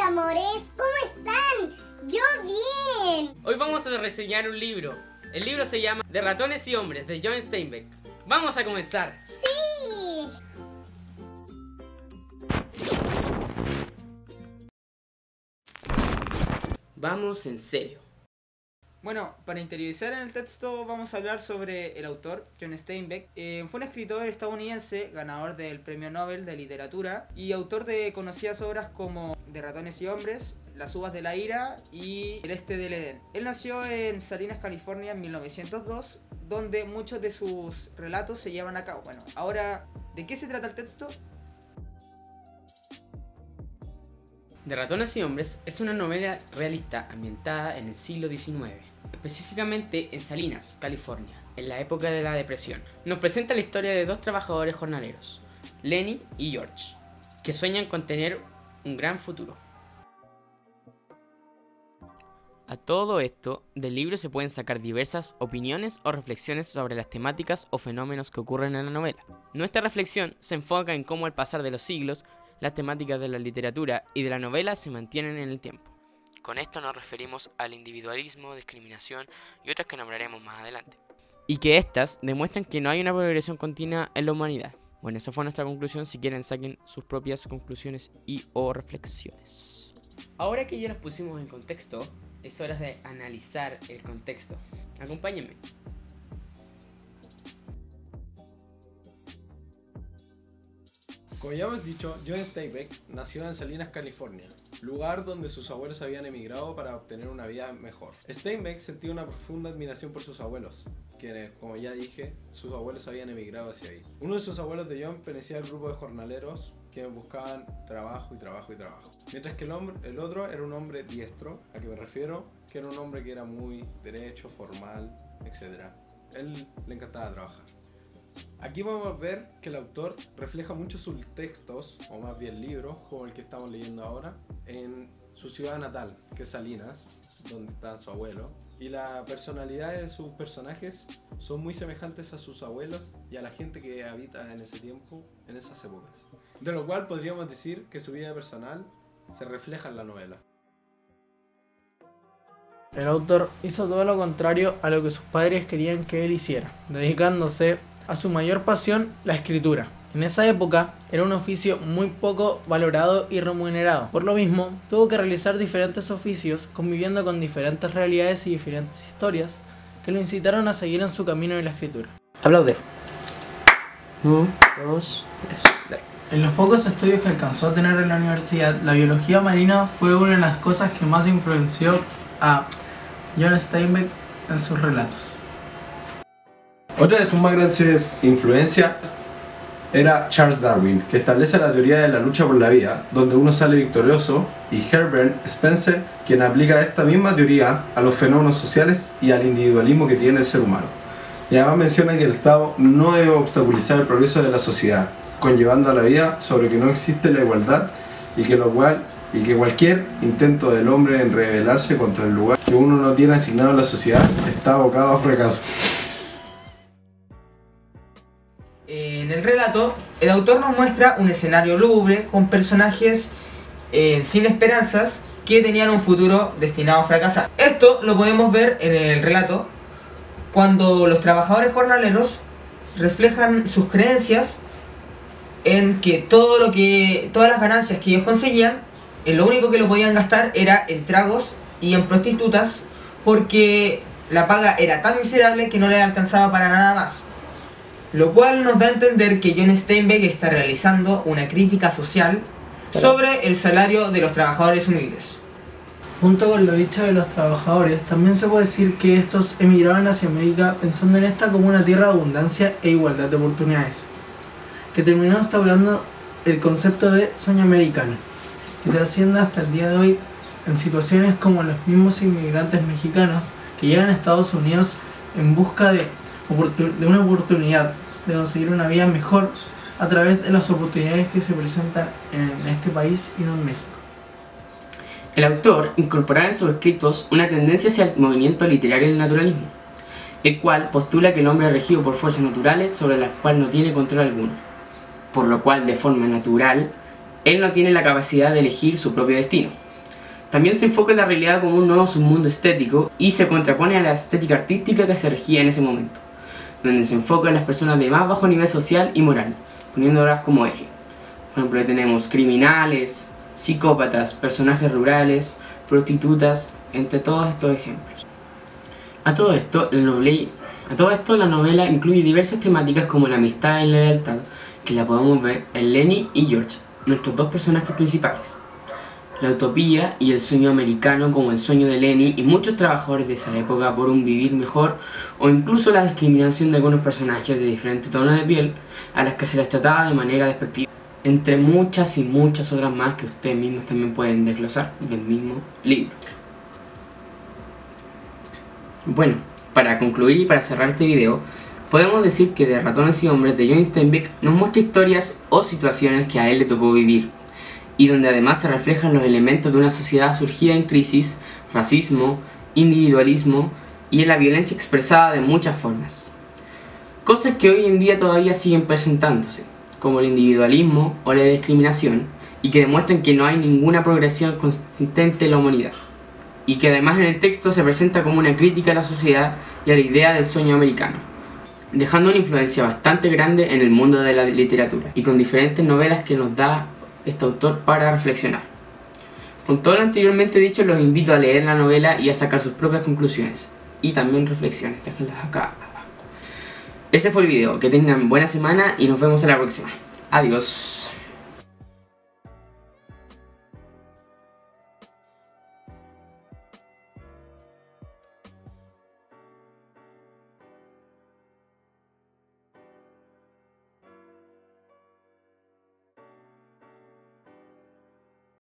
amores, ¿cómo están? Yo bien. Hoy vamos a reseñar un libro. El libro se llama De ratones y hombres, de John Steinbeck. ¡Vamos a comenzar! Sí. Vamos en serio. Bueno, para interiorizar en el texto vamos a hablar sobre el autor, John Steinbeck. Fue un escritor estadounidense, ganador del Premio Nobel de Literatura y autor de conocidas obras como De ratones y hombres, Las uvas de la ira y El este del Edén. Él nació en Salinas, California en 1902, donde muchos de sus relatos se llevan a cabo. Bueno, ahora, ¿de qué se trata el texto? De ratones y hombres es una novela realista ambientada en el siglo XIX, específicamente en Salinas, California, en la época de la Depresión. Nos presenta la historia de dos trabajadores jornaleros, Lenny y George, que sueñan con tener un gran futuro. A todo esto, del libro se pueden sacar diversas opiniones o reflexiones sobre las temáticas o fenómenos que ocurren en la novela. Nuestra reflexión se enfoca en cómo al pasar de los siglos, las temáticas de la literatura y de la novela se mantienen en el tiempo. Con esto nos referimos al individualismo, discriminación y otras que nombraremos más adelante. Y que estas demuestran que no hay una progresión continua en la humanidad. Bueno, esa fue nuestra conclusión. Si quieren, saquen sus propias conclusiones y o reflexiones. Ahora que ya nos pusimos en contexto, es hora de analizar el contexto. Acompáñenme. Como ya hemos dicho, John Steinbeck nació en Salinas, California, lugar donde sus abuelos habían emigrado para obtener una vida mejor. Steinbeck sentía una profunda admiración por sus abuelos, quienes, como ya dije, sus abuelos habían emigrado hacia ahí. Uno de sus abuelos de John pertenecía al grupo de jornaleros quienes buscaban trabajo y trabajo y trabajo. Mientras que el otro era un hombre diestro, a que me refiero, que era un hombre que era muy derecho, formal, etc. Él le encantaba trabajar. Aquí podemos ver que el autor refleja mucho sus textos, o más bien libros, como el que estamos leyendo ahora, en su ciudad natal, que es Salinas, donde está su abuelo. Y la personalidad de sus personajes son muy semejantes a sus abuelos y a la gente que habita en ese tiempo, en esas épocas. De lo cual podríamos decir que su vida personal se refleja en la novela. El autor hizo todo lo contrario a lo que sus padres querían que él hiciera, dedicándose a su mayor pasión, la escritura. En esa época era un oficio muy poco valorado y remunerado. Por lo mismo, tuvo que realizar diferentes oficios, conviviendo con diferentes realidades y diferentes historias que lo incitaron a seguir en su camino de la escritura. Aplaude. 1, 2, 3. En los pocos estudios que alcanzó a tener en la universidad, la biología marina fue una de las cosas que más influenció a John Steinbeck en sus relatos. Otra de sus más grandes influencias era Charles Darwin, que establece la teoría de la lucha por la vida, donde uno sale victorioso, y Herbert Spencer, quien aplica esta misma teoría a los fenómenos sociales y al individualismo que tiene el ser humano. Y además menciona que el Estado no debe obstaculizar el progreso de la sociedad, conllevando a la vida sobre que no existe la igualdad y que cualquier intento del hombre en rebelarse contra el lugar que uno no tiene asignado en la sociedad está abocado a fracaso. En el relato, el autor nos muestra un escenario lúgubre con personajes sin esperanzas que tenían un futuro destinado a fracasar. Esto lo podemos ver en el relato cuando los trabajadores jornaleros reflejan sus creencias en que todas las ganancias que ellos conseguían, lo único que lo podían gastar era en tragos y en prostitutas, porque la paga era tan miserable que no les alcanzaba para nada más. Lo cual nos da a entender que John Steinbeck está realizando una crítica social sobre el salario de los trabajadores humildes. Junto con lo dicho de los trabajadores, también se puede decir que estos emigraban hacia América pensando en esta como una tierra de abundancia e igualdad de oportunidades, que terminó instaurando el concepto de sueño americano, que trasciende hasta el día de hoy en situaciones como los mismos inmigrantes mexicanos que llegan a Estados Unidos en busca de una oportunidad de conseguir una vida mejor a través de las oportunidades que se presentan en este país y no en México. El autor incorporaba en sus escritos una tendencia hacia el movimiento literario del naturalismo, el cual postula que el hombre es regido por fuerzas naturales sobre las cuales no tiene control alguno, por lo cual de forma natural él no tiene la capacidad de elegir su propio destino. También se enfoca en la realidad como un nuevo submundo estético y se contrapone a la estética artística que se regía en ese momento, donde se enfoca en las personas de más bajo nivel social y moral, poniéndolas como eje. Por ejemplo, tenemos criminales, psicópatas, personajes rurales, prostitutas, entre todos estos ejemplos. A todo esto, la novela incluye diversas temáticas como la amistad y la lealtad, que la podemos ver en Lenny y George, nuestros dos personajes principales. La utopía y el sueño americano, como el sueño de Lenny y muchos trabajadores de esa época por un vivir mejor, o incluso la discriminación de algunos personajes de diferentes tonos de piel a las que se les trataba de manera despectiva, entre muchas y muchas otras más que ustedes mismos también pueden desglosar del mismo libro. Bueno, para concluir y para cerrar este video, podemos decir que de Ratones y Hombres de John Steinbeck nos muestra historias o situaciones que a él le tocó vivir, y donde además se reflejan los elementos de una sociedad surgida en crisis, racismo, individualismo y en la violencia expresada de muchas formas. Cosas que hoy en día todavía siguen presentándose, como el individualismo o la discriminación, y que demuestran que no hay ninguna progresión consistente en la humanidad, y que además en el texto se presenta como una crítica a la sociedad y a la idea del sueño americano, dejando una influencia bastante grande en el mundo de la literatura, y con diferentes novelas que nos da este autor para reflexionar. Con todo lo anteriormente dicho, los invito a leer la novela y a sacar sus propias conclusiones y también reflexiones, déjenlas acá abajo. Ese fue el video, que tengan buena semana y nos vemos en la próxima. Adiós.